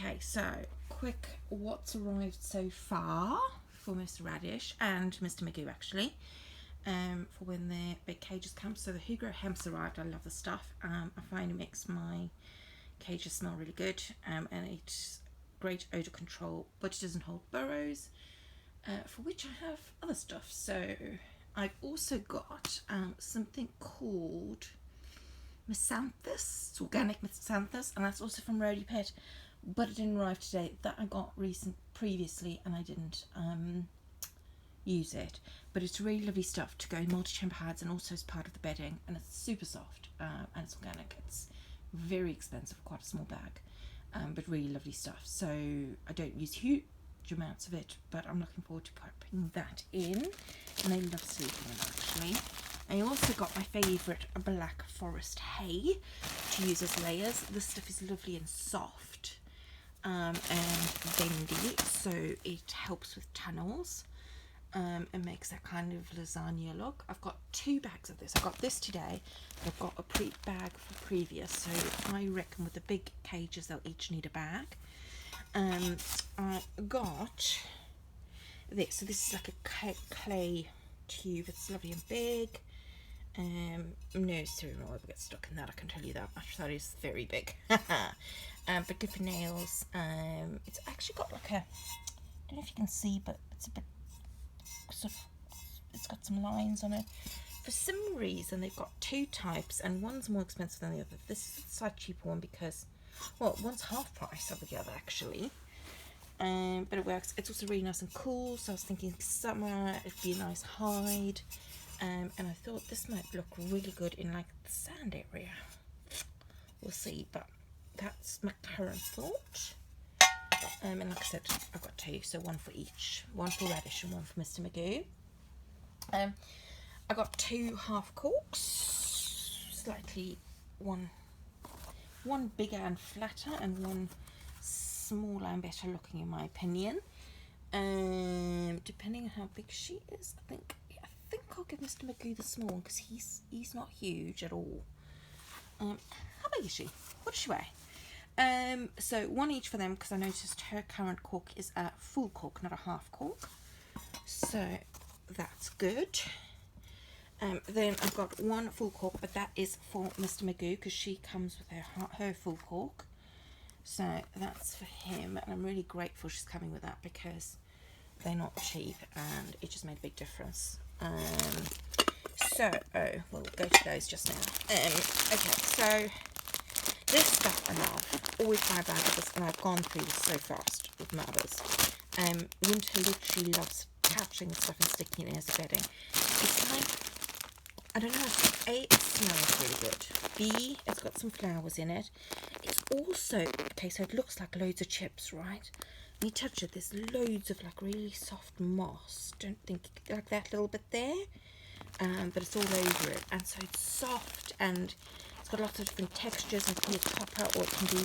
Okay, so quick what's arrived so far for Mr. Radish and Mr. Magoo actually, for when their big cages come. So the Hugo hemp's arrived. I love the stuff. I find it makes my cages smell really good, and it's great odor control, but it doesn't hold burrows, for which I have other stuff. So I've also got something called Miscanthus. It's organic Miscanthus, and that's also from Rodipet, but it didn't arrive today. That I got previously, and I didn't use it. But it's really lovely stuff to go in multi-chamber pads and also as part of the bedding, and it's super soft, and it's organic. It's very expensive, quite a small bag, but really lovely stuff. So I don't use huge amounts of it, but I'm looking forward to popping that in, and I love sleeping in it actually. I also got my favourite Black Forest hay to use as layers. This stuff is lovely and soft, and bendy, so it helps with tunnels, and makes that kind of lasagna look. I've got 2 bags of this. I got this today, but I've got a bag for previous, so I reckon with the big cages they'll each need a bag. I got this. So this is like a clay tube. It's lovely and big. No cereal will ever get stuck in that, I can tell you that much. That is very big. But good for nails. It's actually got like a, I don't know if you can see, but it's a bit sort of, it's got some lines on it. For some reason they've got 2 types, and one's more expensive than the other. This is a slightly cheaper one because, well, one's half price of the other actually. But it works. It's also really nice and cool, so I was thinking summer it'd be a nice hide. And I thought this might look really good in like the sand area. We'll see, but that's my current thought. And like I said, I've got 2, so one for each. One for Radish and one for Mr. Magoo. I got 2 half corks, slightly one bigger and flatter, and one smaller and better looking in my opinion. Depending on how big she is, I think I'll give Mr. Magoo the small one because he's not huge at all. How big is she? What does she weigh? So 1 each for them, because I noticed her current cork is a full cork, not a half cork. So that's good. Then I've got 1 full cork, but that is for Mr. Magoo because she comes with her full cork. So that's for him, and I'm really grateful she's coming with that because they're not cheap and it just made a big difference. We'll go to those just now. Okay, so this stuff I love. Always buy a bag of this, and I've gone through this so fast with my others. Winter literally loves catching the stuff and sticking it in as a bedding. It's like, I don't know, A, it smells really good. B, it's got some flowers in it. It's also, okay, so it looks like loads of chips, right? When you touch it, there's loads of like really soft moss. Don't think like that little bit there, but it's all over it, and so it's soft, and it's got lots of different textures. And it can be copper, or it can be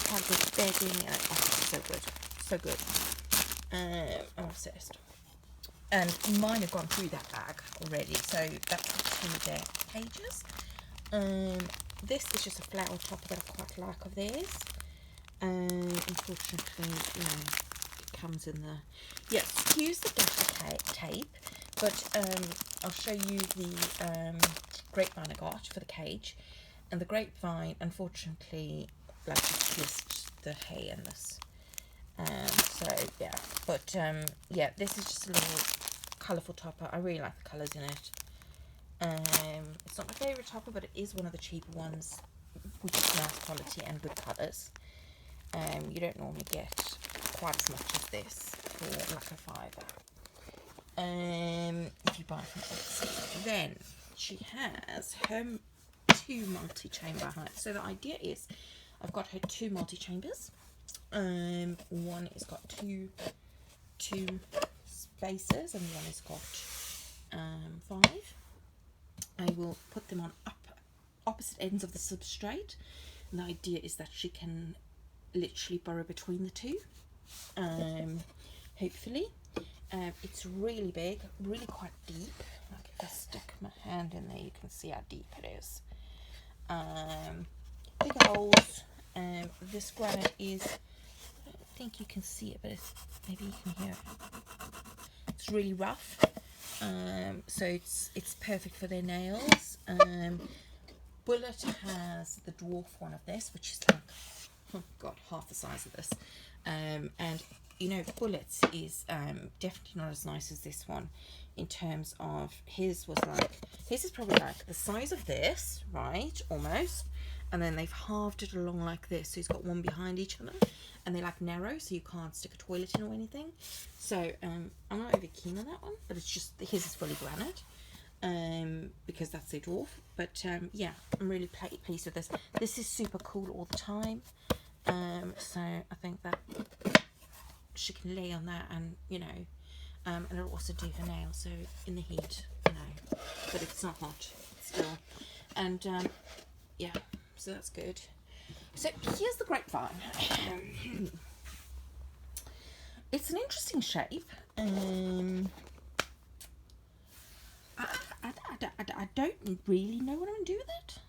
part of the bedding. Oh, it's so good, so good. I'm obsessed. And mine have gone through that bag already, so that's the 2 their pages. This is just a flower topper that I quite like of theirs. Unfortunately, it comes in the, yes, use the gaffer tape, but I'll show you the grapevine I got for the cage. And the grapevine, unfortunately, like, it's just the hay in this. So yeah, but yeah, this is just a little colourful topper. I really like the colours in it. It's not my favourite topper, but it is one of the cheaper ones, which is nice quality and good colours. You don't normally get quite as much as this for like a £5. If you buy from Etsy. Then she has her 2 multi-chamber hives. So the idea is, I've got her 2 multi-chambers. One has got two spaces, and one has got 5. I will put them on opposite ends of the substrate, and the idea is that she can literally burrow between the 2, hopefully. It's really big, really quite deep. Like if I stick my hand in there, you can see how deep it is. Big holes. This granite is, think you can see it, but maybe you can hear it. It's really rough, so it's perfect for their nails. Bullet has the dwarf one of this, which is like, oh god, half the size of this. And you know, Bullet's is definitely not as nice as this one in terms of his is probably like the size of this, right, almost, and then they've halved it along like this, so he's got one behind each other, and they're like narrow, so you can't stick a toilet in or anything. So I'm not over keen on that one, but it's just his is fully granite, because that's their dwarf. But yeah, I'm really pleased with this. This is super cool all the time, so I think that she can lay on that, and you know, and it'll also do her nails, so in the heat, you know, but it's not hot still. And yeah, so that's good. So here's the grapevine. It's an interesting shape. I don't really know what I'm going to do with it.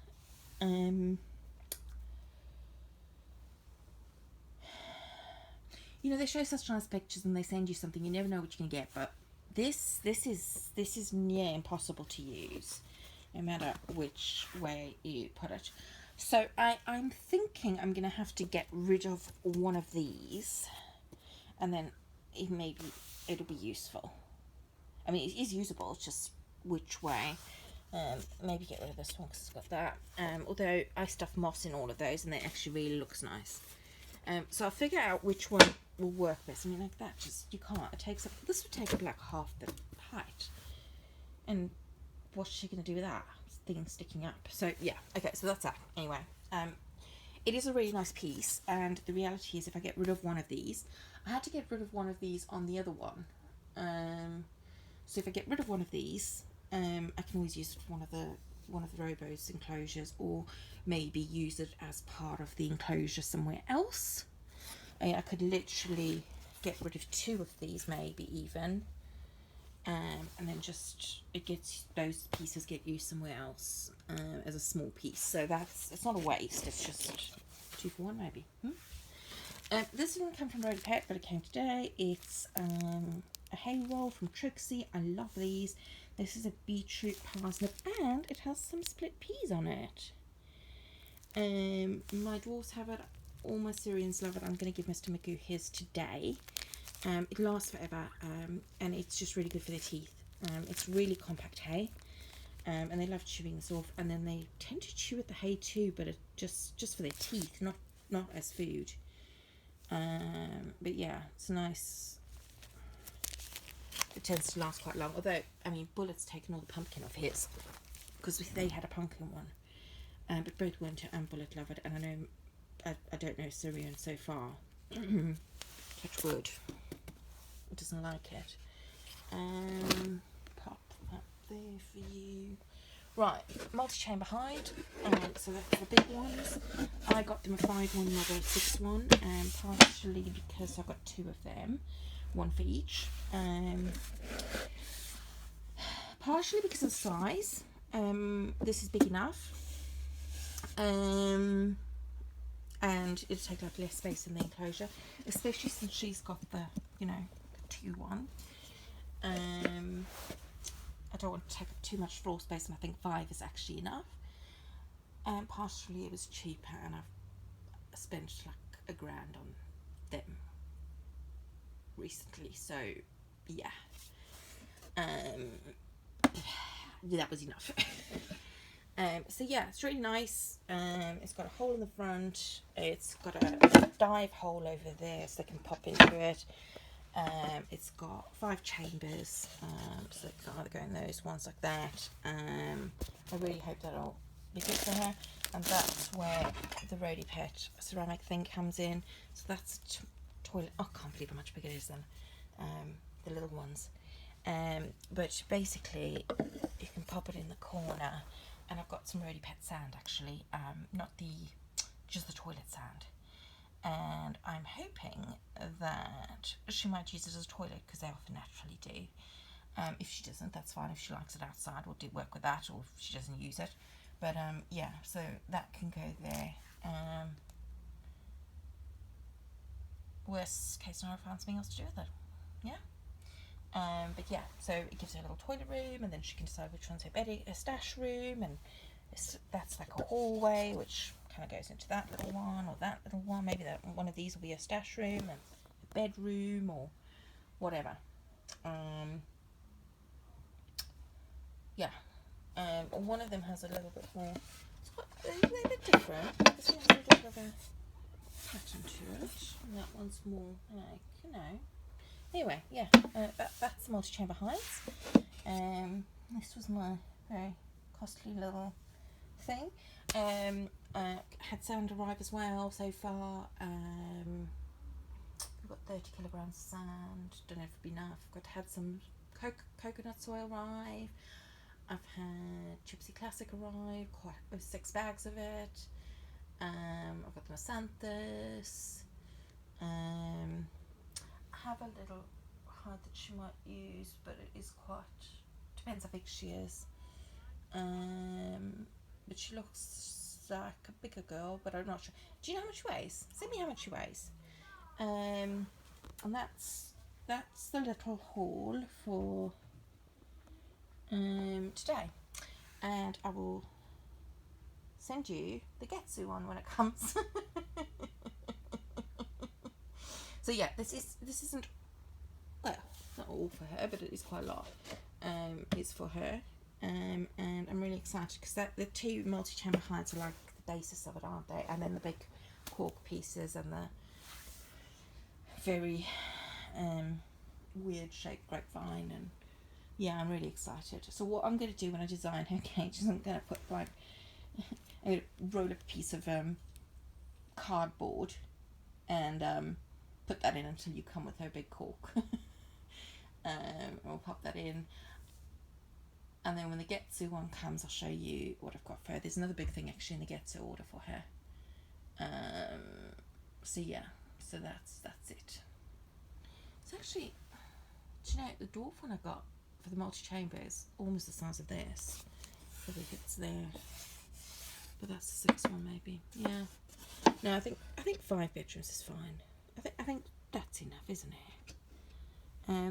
You know, they show such nice pictures and they send you something, you never know what you're going to get, but this is near impossible to use, no matter which way you put it. So I'm thinking I'm going to have to get rid of one of these, and then maybe it'll be useful. I mean, it is usable, it's just which way. Maybe get rid of this one because it's got that. Although I stuff moss in all of those, and it actually really looks nice. So I'll figure out which one will work best. I mean, like that, just, you can't. It takes up, this would take up like half the height. And what's she going to do with that thing sticking up? So yeah, okay, so that's that. Anyway, it is a really nice piece, and the reality is if I get rid of one of these, I had to get rid of one of these on the other one. So if I get rid of one of these, I can always use one of the Robo's enclosures, or maybe use it as part of the enclosure somewhere else. I could literally get rid of two of these, maybe even, and then just those pieces get used somewhere else as a small piece. So it's not a waste. It's just 2 for 1 maybe. This didn't come from Rodipet, but it came today. It's a hay roll from Trixie. I love these. This is a beetroot parsnip, and it has some split peas on it. My dwarfs have it. All my Syrians love it. I'm going to give Mr. Magoo his today. It lasts forever, and it's just really good for their teeth. It's really compact hay, and they love chewing this off. And then they tend to chew at the hay too, but it just for their teeth, not as food. But yeah, it's nice. It tends to last quite long. Although, I mean, Bullet's taken all the pumpkin off his, because they had a pumpkin one. But both Winter and Bullet love it, and I know I don't know Syrian so far. Touch wood. It doesn't like it. Pop that there for you. Right, multi-chamber hide. So that's the big ones. I got them a 5-1, another 6-1, partially because I've got 2 of them, 1 for each. Partially because of the size. This is big enough. And it'll take up less space in the enclosure, especially since she's got the, you know, 2-1. I don't want to take up too much floor space, and I think 5 is actually enough. And partially it was cheaper, and I've spent like $1,000 on them recently, so yeah, that was enough. So yeah, it's really nice. It's got a hole in the front. It's got a dive hole over there so they can pop into it. It's got 5 chambers, so they can either go in those ones like that. I really hope that'll be good for her. And that's where the Rodipet ceramic thing comes in. So that's a toilet. Oh, I can't believe how much bigger it is than the little ones. But basically, you can pop it in the corner. And I've got some Rodipet sand actually, just the toilet sand. And I'm hoping that she might use it as a toilet, because they often naturally do. If she doesn't, that's fine. If she likes it outside, we'll work with that, or if she doesn't use it. But yeah, so that can go there. worst case scenario, find something else to do with it. Yeah. But yeah, so it gives her a little toilet room, and then she can decide which one's her stash room, and that's like a hallway which kind of goes into that little one or that little one. Maybe that one of these will be a stash room and a bedroom or whatever. Yeah. One of them has a little bit more. They're a bit different. This one has a bit of a pattern to it, and that one's more like, you know. Anyway, yeah, that's the multi-chamber hides. This was my very costly little thing. Had sand arrive as well so far. We've got 30 kilograms of sand. Don't know if it'll be enough. I've got had some coconut soil arrive. I've had Gypsy Classic arrive, 6 bags of it. I've got the Masanthus. I have a little hide that she might use, but it is quite, depends how big she is. But she looks like a bigger girl, but I'm not sure. Do you know how much she weighs? Send me how much she weighs. And that's the little haul for today, and I will send you the Getsu one when it comes. So yeah, this isn't, well, not all for her, but it is quite a lot. Is for her, and I'm really excited because the 2 multi-chamber hides are like the basis of it, aren't they? And then the big cork pieces and the very weird shaped grapevine, and yeah, I'm really excited. So what I'm going to do when I design her cage is I'm going to put like, I'm going to roll up a piece of cardboard and put that in until you come with her big cork. I'll pop that in, and then when the Getsu one comes, I'll show you what I've got for her. There's another big thing actually in the Getsu order for her. So yeah, so that's it. It's actually, do you know, the dwarf one I got for the multi-chamber is almost the size of this. I think it's there, but that's the 6th one maybe. Yeah. No, I think 5 bedrooms is fine. I think that's enough, isn't it?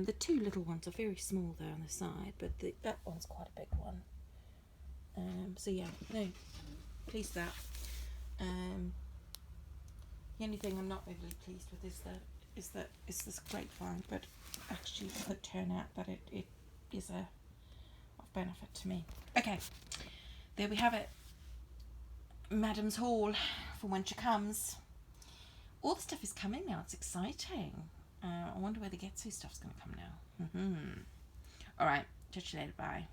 The 2 little ones are very small there on the side, but that one's quite a big one. So yeah, no, pleased with that. The only thing I'm not really pleased with is this grapevine, but actually it could turn out that it is of benefit to me. Okay, there we have it. Madam's haul for when she comes. All the stuff is coming now. It's exciting. I wonder where the Getsu stuff's going to come now. All right. Catch you later. Bye.